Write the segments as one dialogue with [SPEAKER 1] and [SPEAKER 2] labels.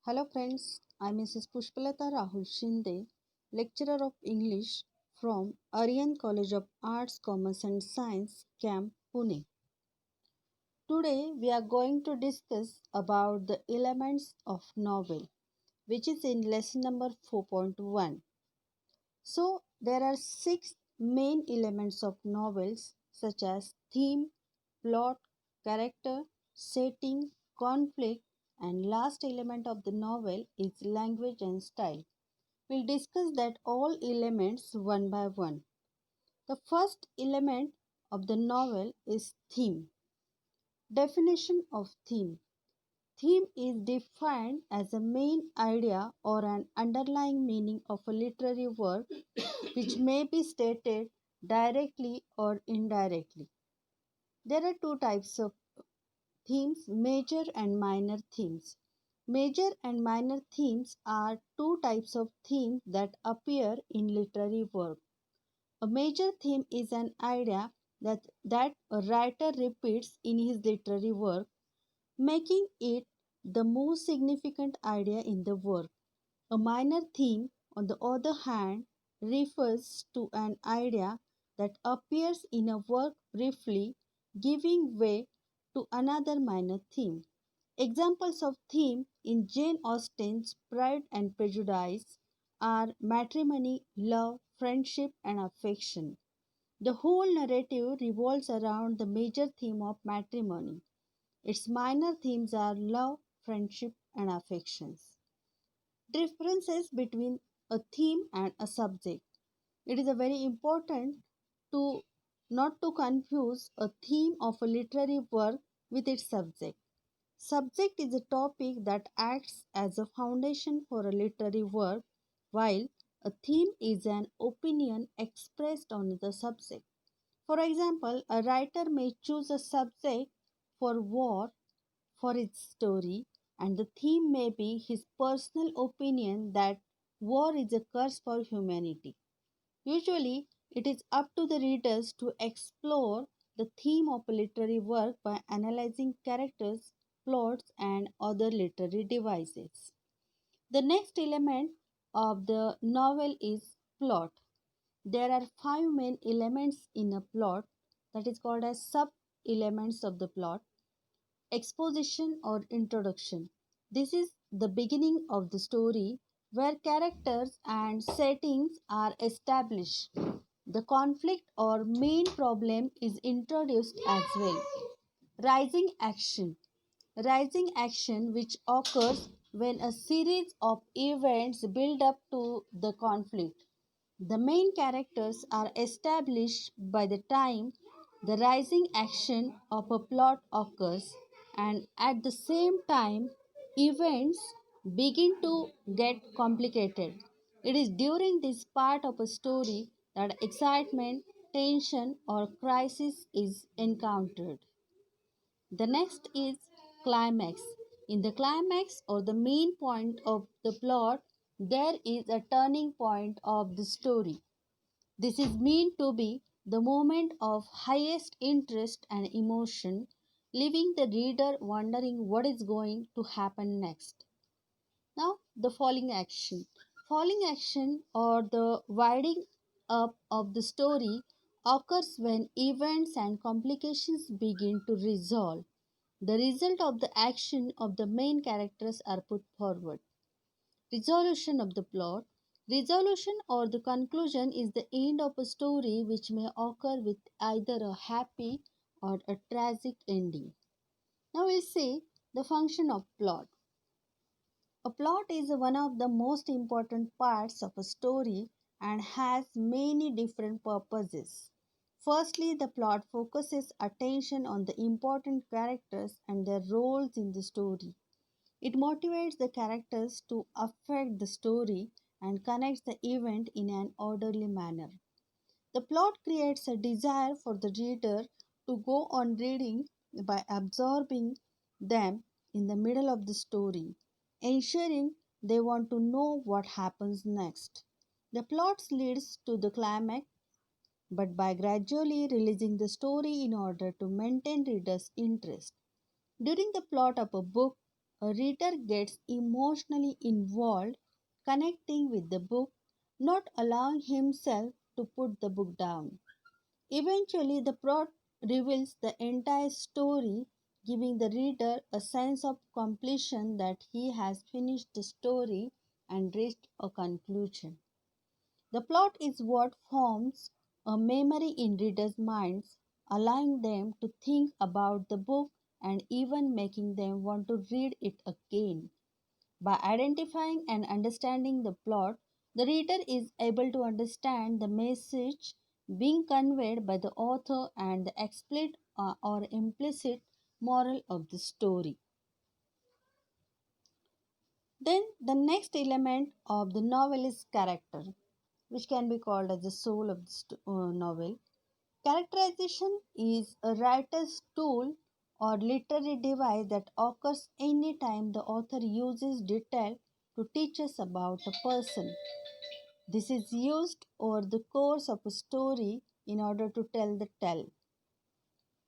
[SPEAKER 1] Hello friends, I'm Mrs. Pushpalata Rahul Shinde, lecturer of English from Aryan College of Arts, Commerce and Science, Camp, Pune. Today we are going to discuss about the elements of novel, which is in lesson number 4.1. So there are six main elements of novels such as theme, plot, character, setting, conflict, and last element of the novel is language and style. We'll discuss that all elements one by one. The first element of the novel is theme. Definition of theme. Theme is defined as a main idea or an underlying meaning of a literary work which may be stated directly or indirectly. There are two types of themes, major and minor themes. Major and minor themes are two types of themes that appear in literary work. A major theme is an idea that a writer repeats in his literary work, making it the most significant idea in the work. A minor theme, on the other hand, refers to an idea that appears in a work briefly, giving way to another minor theme. Examples of theme in Jane Austen's Pride and Prejudice are matrimony, love, friendship, and affection. The whole narrative revolves around the major theme of matrimony. Its minor themes are love, friendship, and affections. Differences between a theme and a subject. It is a very important to not to confuse a theme of a literary work with its subject. Subject is a topic that acts as a foundation for a literary work, while a theme is an opinion expressed on the subject. For example, a writer may choose a subject for war for its story, and the theme may be his personal opinion that war is a curse for humanity. Usually, it is up to the readers to explore the theme of a literary work by analyzing characters, plots, and other literary devices. The next element of the novel is plot. There are five main elements in a plot that is called as sub elements of the plot. Exposition or introduction. This is the beginning of the story where characters and settings are established. The conflict or main problem is introduced as well. Rising action. Rising action which occurs when a series of events build up to the conflict. The main characters are established by the time the rising action of a plot occurs, and at the same time, events begin to get complicated. It is during this part of a story that excitement, tension, or crisis is encountered. The next is climax. In the climax or the main point of the plot, there is a turning point of the story. This is meant to be the moment of highest interest and emotion, leaving the reader wondering what is going to happen next. Now, the falling action. Falling action or the winding up of the story occurs when events and complications begin to resolve. The result of the action of the main characters are put forward. Resolution of the plot. Resolution or the conclusion is the end of a story which may occur with either a happy or a tragic ending. Now we'll see the function of plot. A plot is one of the most important parts of a story and has many different purposes. Firstly, the plot focuses attention on the important characters and their roles in the story. It motivates the characters to affect the story and connects the event in an orderly manner. The plot creates a desire for the reader to go on reading by absorbing them in the middle of the story, ensuring they want to know what happens next. The plot leads to the climax, but by gradually releasing the story in order to maintain readers' interest. During the plot of a book, a reader gets emotionally involved, connecting with the book, not allowing himself to put the book down. Eventually, the plot reveals the entire story, giving the reader a sense of completion that he has finished the story and reached a conclusion. The plot is what forms a memory in readers' minds, allowing them to think about the book and even making them want to read it again. By identifying and understanding the plot, the reader is able to understand the message being conveyed by the author and the explicit or implicit moral of the story. Then, the next element of the novel is character, which can be called as the soul of the novel. Characterization is a writer's tool or literary device that occurs anytime the author uses detail to teach us about a person. This is used over the course of a story in order to tell the tale.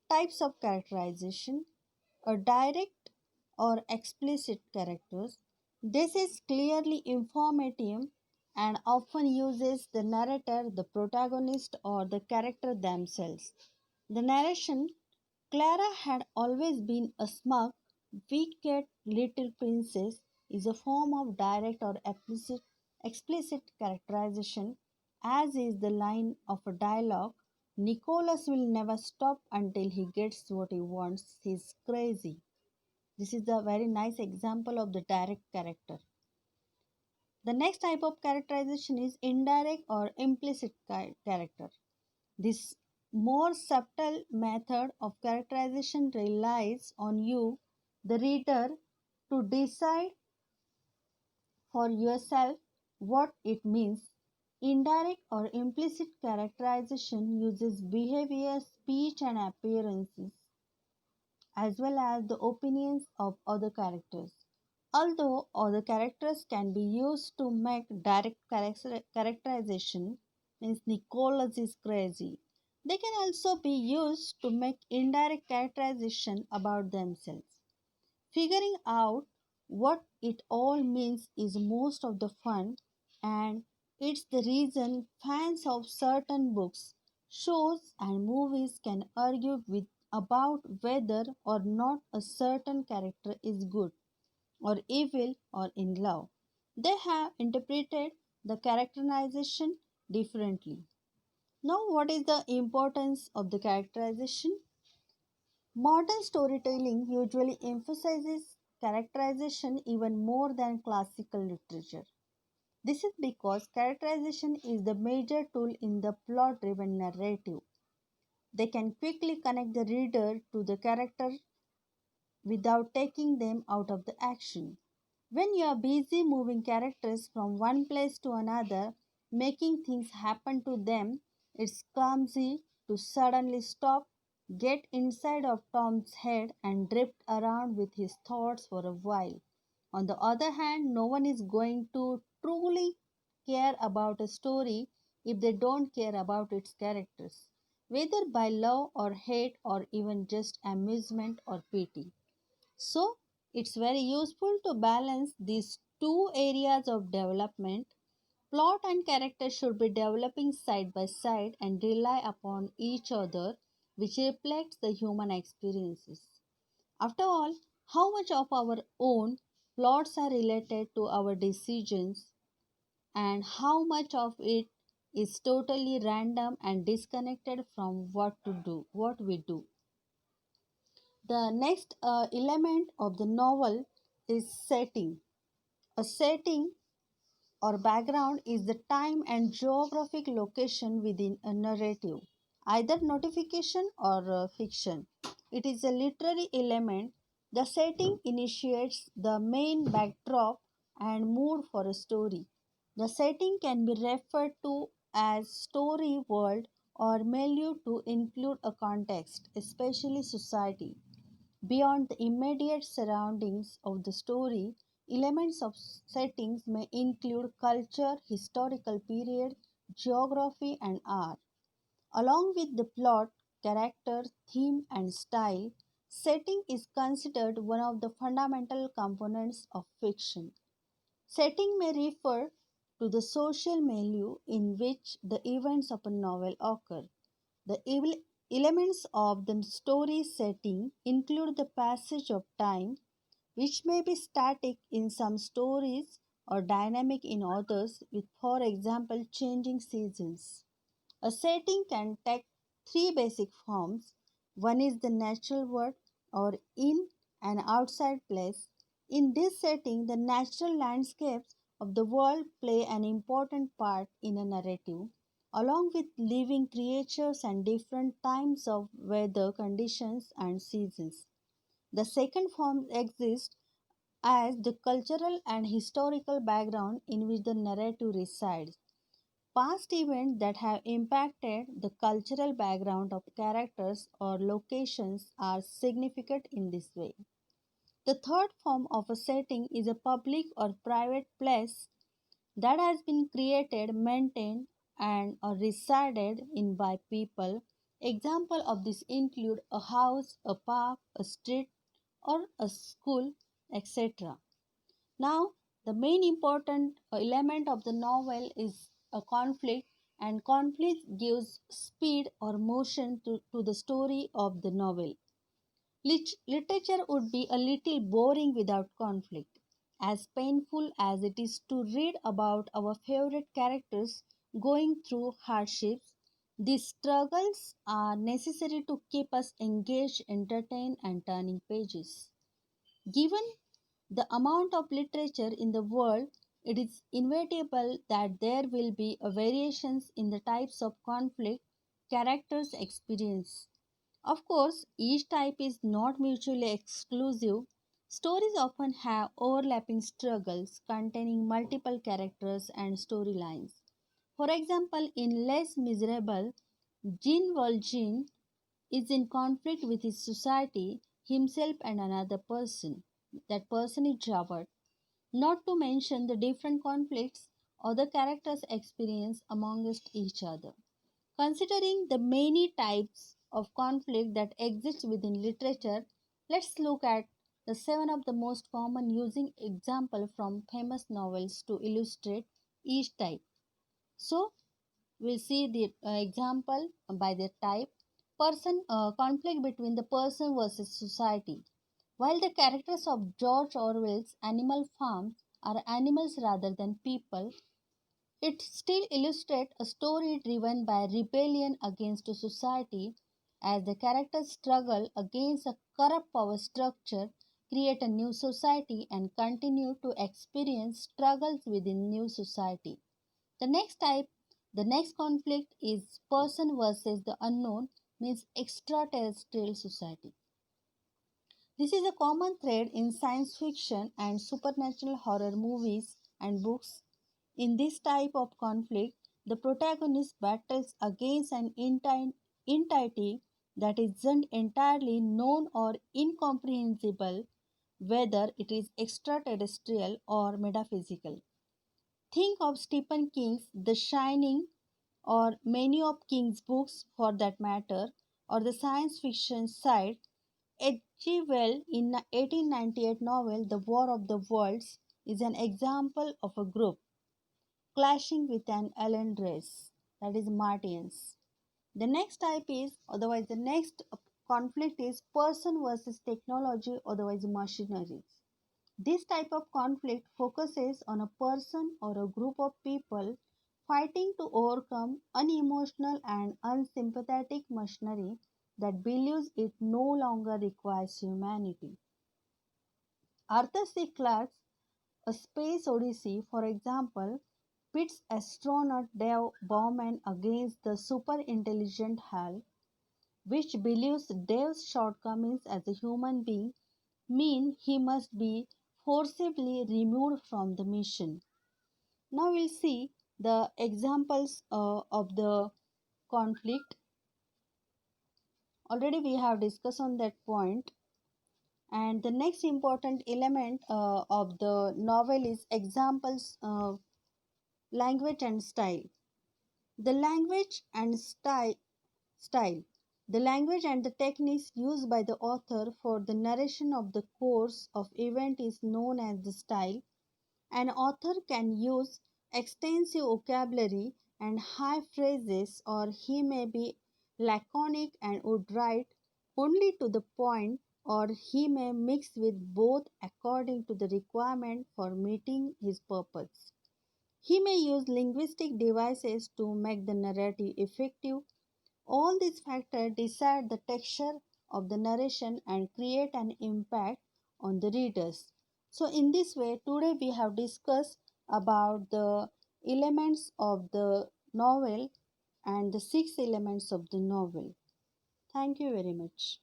[SPEAKER 1] Types of characterization are direct or explicit characters. This is clearly informative and often uses the narrator, the protagonist, or the character themselves. The narration: Clara had always been a smug, wicked little princess is a form of direct or explicit characterization, as is the line of a dialogue: Nicholas will never stop until he gets what he wants. He's crazy. This is a very nice example of the direct character. The next type of characterization is indirect or implicit character. This more subtle method of characterization relies on you, the reader, to decide for yourself what it means. Indirect or implicit characterization uses behavior, speech, and appearances, as well as the opinions of other characters. Although other characters can be used to make direct characterization, means Nicholas is crazy, they can also be used to make indirect characterization about themselves. Figuring out what it all means is most of the fun, and it's the reason fans of certain books, shows, and movies can argue with about whether or not a certain character is good or evil or in love. They have interpreted the characterization differently. Now, what is the importance of the characterization? Modern storytelling usually emphasizes characterization even more than classical literature. This is because characterization is the major tool in the plot driven narrative. They can quickly connect the reader to the character without taking them out of the action. When you are busy moving characters from one place to another, making things happen to them, it's clumsy to suddenly stop, get inside of Tom's head, and drift around with his thoughts for a while. On the other hand, no one is going to truly care about a story if they don't care about its characters, whether by love or hate or even just amusement or pity. So, it's very useful to balance these two areas of development. Plot and character should be developing side by side and rely upon each other, which reflects the human experiences. After all, how much of our own plots are related to our decisions, and how much of it is totally random and disconnected from what we do. The next element of the novel is setting. A setting or background is the time and geographic location within a narrative, either notification or fiction. It is a literary element. The setting initiates the main backdrop and mood for a story. The setting can be referred to as story world or milieu to include a context, especially society. Beyond the immediate surroundings of the story, elements of settings may include culture, historical period, geography, and art. Along with the plot, character, theme, and style, Setting is considered one of the fundamental components of fiction. Setting may refer to the social milieu in which the events of a novel occur. The elements of the story setting include the passage of time, which may be static in some stories or dynamic in others, with, for example, changing seasons. A setting can take three basic forms. One is the natural world or in an outside place. In this setting, the natural landscapes of the world play an important part in a narrative, along with living creatures and different times of weather conditions and seasons. The second form exists as the cultural and historical background in which the narrative resides. Past events that have impacted the cultural background of characters or locations are significant in this way. The third form of a setting is a public or private place that has been created, maintained, and or resided in by people. Example of this include a house, a park, a street, or a school, etc. Now, the main important element of the novel is a conflict, and conflict gives speed or motion to the story of the novel. Literature would be a little boring without conflict. As painful as it is to read about our favorite characters going through hardships, these struggles are necessary to keep us engaged, entertained, and turning pages. Given the amount of literature in the world, it is inevitable that there will be a variations in the types of conflict characters experience. Of course, each type is not mutually exclusive. Stories often have overlapping struggles containing multiple characters and storylines. For example, in Les Miserables, Jean Valjean is in conflict with his society, himself, and another person. That person is Javert. Not to mention the different conflicts other characters experience amongst each other. Considering the many types of conflict that exist within literature, let's look at the seven of the most common using example from famous novels to illustrate each type. So, we'll see the example by the type. Person conflict between the person versus society. While the characters of George Orwell's Animal Farm are animals rather than people, it still illustrates a story driven by rebellion against society as the characters struggle against a corrupt power structure, create a new society, and continue to experience struggles within new society. The next type, the next conflict is person versus the unknown, means extraterrestrial society. This is a common thread in science fiction and supernatural horror movies and books. In this type of conflict, the protagonist battles against an entity that isn't entirely known or incomprehensible, whether it is extraterrestrial or metaphysical. Think of Stephen King's The Shining or many of King's books for that matter, or the science fiction side. H.G. Wells in the 1898 novel The War of the Worlds is an example of a group clashing with an alien race, that is Martians. The next type is, otherwise, the next conflict is person versus technology, otherwise, machinery. This type of conflict focuses on a person or a group of people fighting to overcome unemotional and unsympathetic machinery that believes it no longer requires humanity. Arthur C. Clarke's A Space Odyssey, for example, pits astronaut Dave Bowman against the superintelligent HAL, which believes Dave's shortcomings as a human being mean he must be forcibly removed from the mission. Now we'll see the examples of the conflict. Already we have discussed on that point. And the next important element of the novel is examples, language and style. The language and style. The language and the techniques used by the author for the narration of the course of event is known as the style. An author can use extensive vocabulary and high phrases, or he may be laconic and would write only to the point, or he may mix with both according to the requirement for meeting his purpose. He may use linguistic devices to make the narrative effective. All these factors decide the texture of the narration and create an impact on the readers. So in this way, today we have discussed about the elements of the novel and the six elements of the novel. Thank you very much.